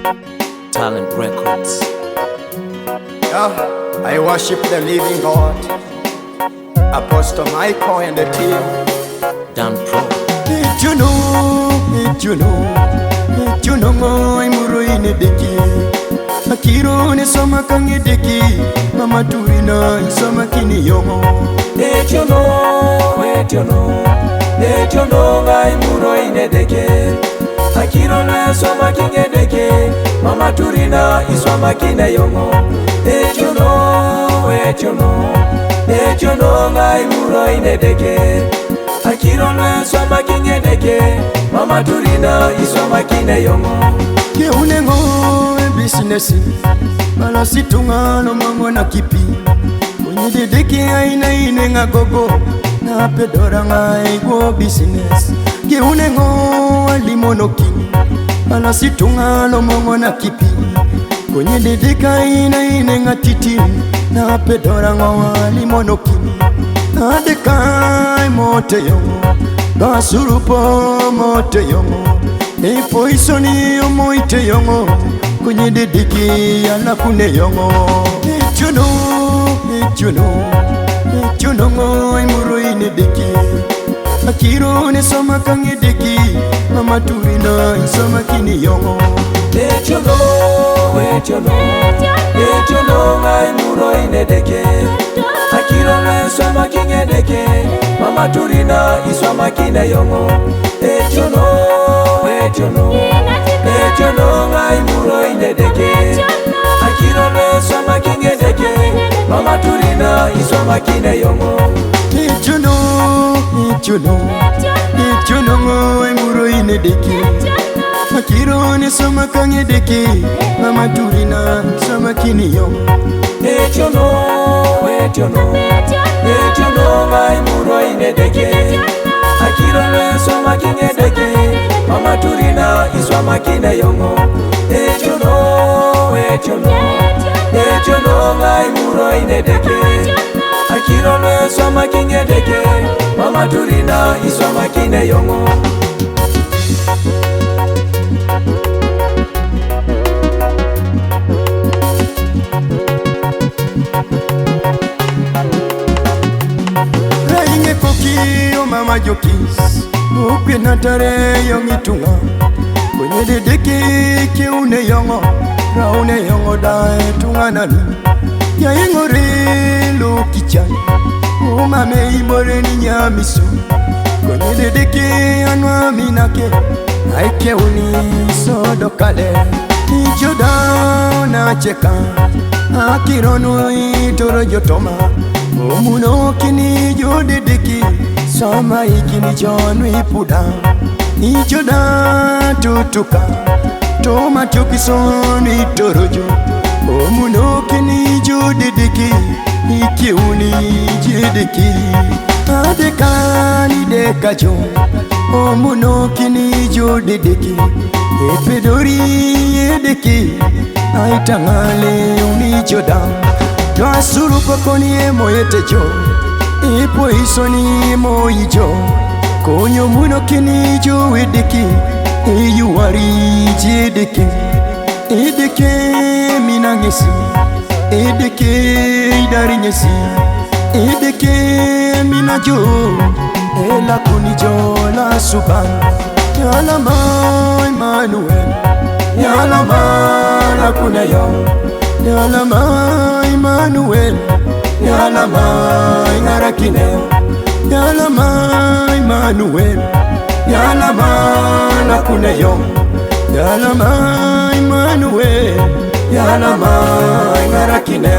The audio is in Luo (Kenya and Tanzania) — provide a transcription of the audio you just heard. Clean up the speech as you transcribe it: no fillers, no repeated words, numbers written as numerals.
Talent Records. I worship the living God, Apostle Michael and the team. Dan Pro. Emurokini Edeke. Akiro ne soma kang Edeke, mama turina soma kini Eong. Emurokini Edeke. Akiro ne soma kang Edeke, mama turina isoma kini Eong. Emurokini Edeke. Akiro ne soma kang Edeke, mama turina isoma kini Eong. Ke unengo business mala situnga no mango na kipi onye Edeke aina inenga gogo na pedora ngai go business ke unengo Emurokini mala situnga no mango na kipi onye Edeke aina inenga titi na pedora ngai Emurokini na dekai mote Eong basurupo mote Eong poisoni omoite Eong kwenye Edeke yana kune Eong. Emurokini Edeke. Akiro ne soma kang Edeke, mama turina isoma kini Eong. Emurokini Edeke. Akiro ne soma kang Edeke, mama turina isoma kini Eong. Emurokini Edeke. Akiro ne soma kang Edeke, mama turina isoma kini Eong. Emurokini Edeke. Akiro ne soma kang Edeke, mama turina isoma kini Eong. Emurokini Edeke. Akiro ne soma kang Edeke, mama turina isoma kini Eong. Emurokini Edeke. Akiro ne soma kang Edeke, mama turina isoma kini Eong. Rainge koki o mama jokis ukwe natare Eong itunga kwenye Edeke ke une Eong raune Eong dae tunga nani ya ingore lo kichan o mame ibore ni nyamiso kwenye Edeke anwa minake aike uni sodokale ijoda na cheka akironu itoro jotoma Emurokini Edeke sama ikini jonu ipuda ijoda tutuka toma chokisonu itorojo Emurokini Edeke ikiuni Edeke adekani dekajo Emurokini Edeke epedori Edeke aitangale unijoda Twasuru kokoni emoyetejo ipoisoni moijo konyo Emurokini Edeke eyuwari Edeke minangesi Edeke idarinyesi Edeke minajo elakunijo la suban yalama Emmanuel yalama lakune Eong yalama Emmanuel yalama ngarakine yalama Emmanuel yalama lakune Eong yalama Emmanuel yalama ngarakine